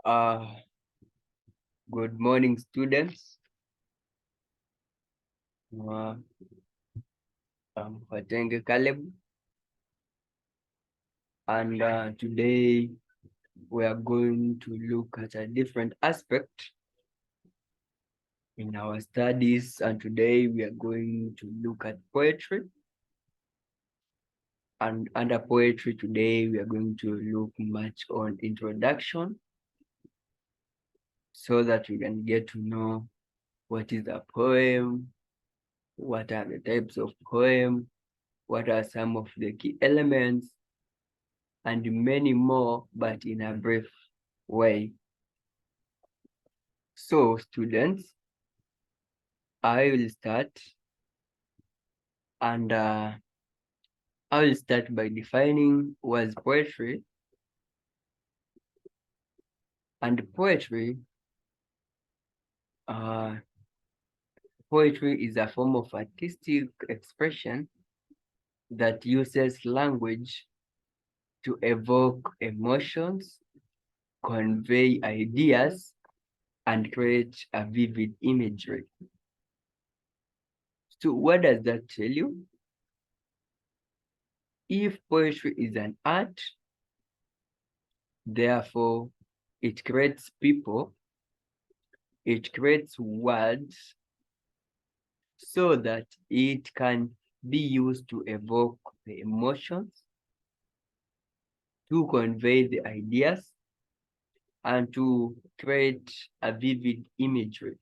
Uh, Good morning, students. I'm Khwatenge Calleb, and today we are going to look at a different aspect in our studies. And today we are going to look at poetry. And under poetry today, we are going to look much on introduction so that we can get to know what is a poem, what are the types of poem, what are some of the key elements, and many more, but in a brief way. So, students, I will start, and I will start by defining what is poetry. And uh, poetry is a form of artistic expression that uses language to evoke emotions, convey ideas, and create a vivid imagery. So what does that tell you? If poetry is an art, therefore it creates people, it creates words so that it can be used to evoke the emotions, to convey the ideas, and to create a vivid imagery.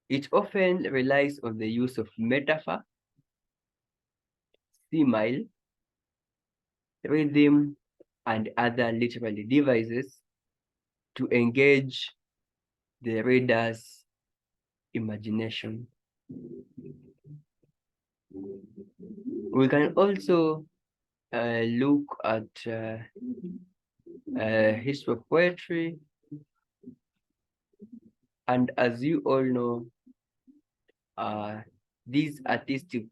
It often relies on the use of metaphor, simile, rhythm, and other literary devices to engage the reader's imagination. We can also look at history of poetry, and as you all know, these artistic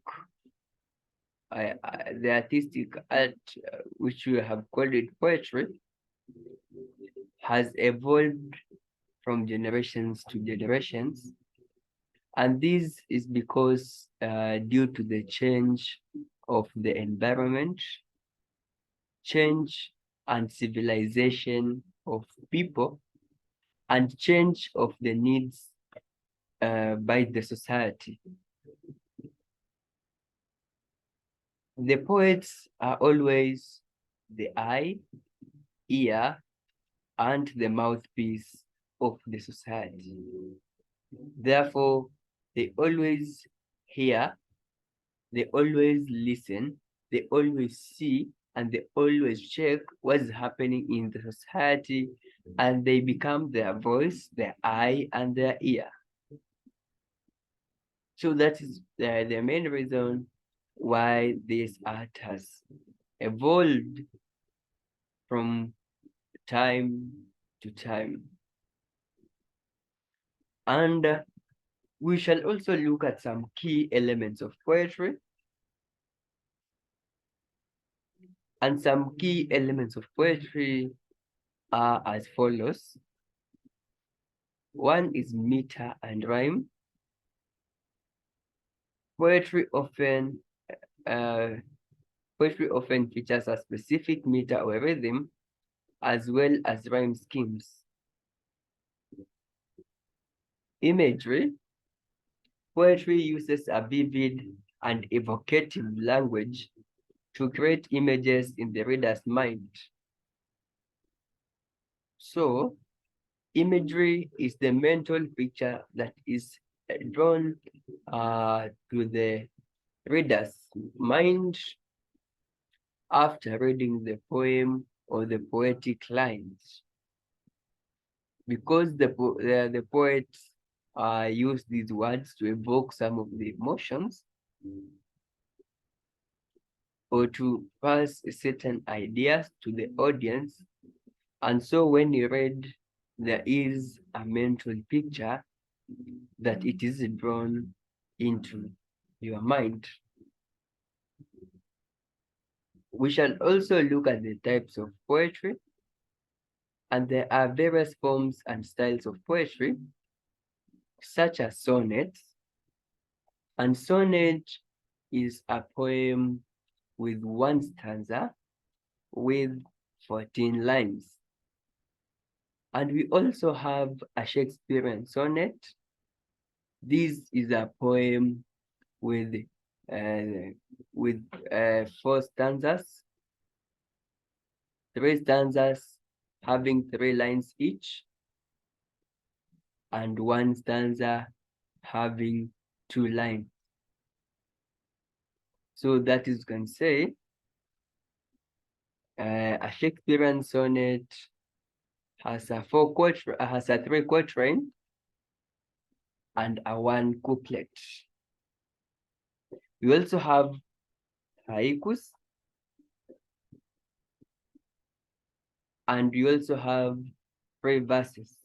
the artistic art, which we have called it poetry, has evolved from generations to generations. And this is because due to the change of the environment, change and civilization of people, and change of the needs by the society. The poets are always the eye, ear, and the mouthpiece of the society. Therefore, they always hear, they always listen, they always see, and they always check what's happening in the society, and they become their voice, their eye, and their ear. So that is the main reason why this art has evolved from time to time. And we shall also look at some key elements of poetry. And some key elements of poetry are as follows. One is meter and rhyme. Poetry often uh, features a specific meter or rhythm as well as rhyme schemes. Imagery. Poetry uses a vivid and evocative language to create images in the reader's mind. So, imagery is the mental picture that is drawn to the reader's mind after reading the poem or the poetic lines. Because the poets use these words to evoke some of the emotions or to pass certain ideas to the audience. And so when you read, there is a mental picture that it is drawn into your mind. We shall also look at the types of poetry. And there are various forms and styles of poetry, such as sonnets. And sonnet is a poem with one stanza with 14 lines. And we also have a Shakespearean sonnet. This is a poem with uh, 4 stanzas, 3 stanzas having 3 lines each, and 1 stanza having 2 lines. So that is, you can say, a Shakespearean sonnet has a 3 quatrain and a 1 couplet. We also have haikus, and we also have 3 verses.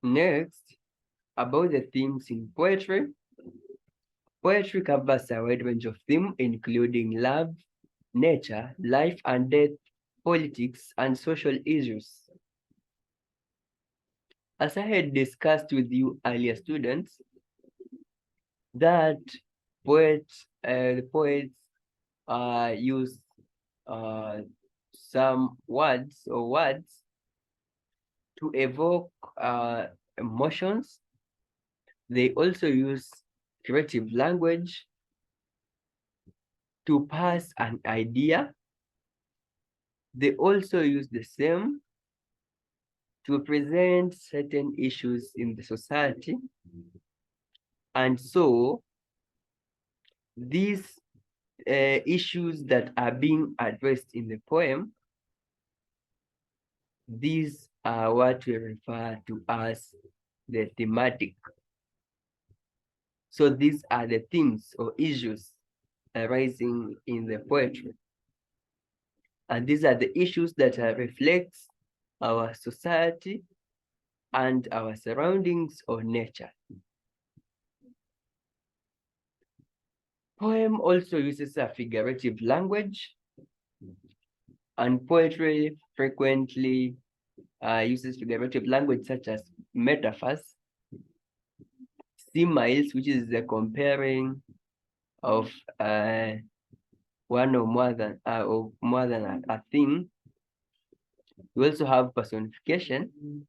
Next, about the themes in poetry. Poetry covers a wide range of themes, including love, nature, life and death, politics, and social issues. As I had discussed with you earlier, students, that the poets use some words to evoke emotions. They also use creative language to pass an idea. They also use the same to present certain issues in the society. And so these issues that are being addressed in the poem, these are what we refer to as the thematic. So these are the themes or issues arising in the poetry. And these are the issues that reflects our society and our surroundings or nature. Poem also uses a figurative language, and poetry frequently uses figurative language such as metaphors, similes, which is the comparing of one or more than a thing. We also have personification,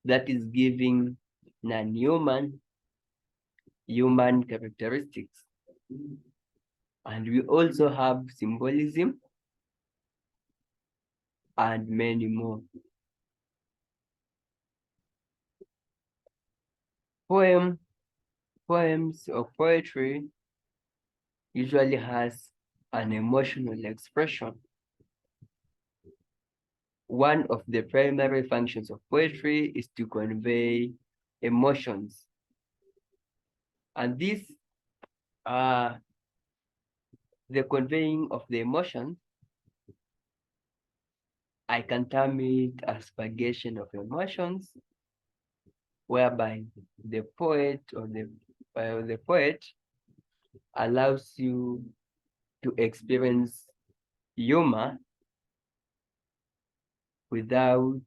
that is giving non-human human characteristics. And we also have symbolism and many more. Poems or poetry usually has an emotional expression. One of the primary functions of poetry is to convey emotions. And this, the conveying of the emotions, I can term it as purgation of emotions, whereby the poet or the poet allows you to experience humor without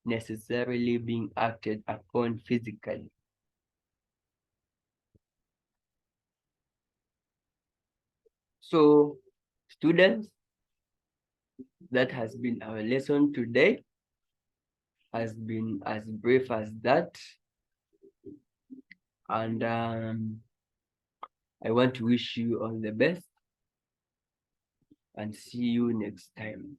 necessarily being acted upon physically. So, students, that has been our lesson today. Has been as brief as that. And I want to wish you all the best and see you next time.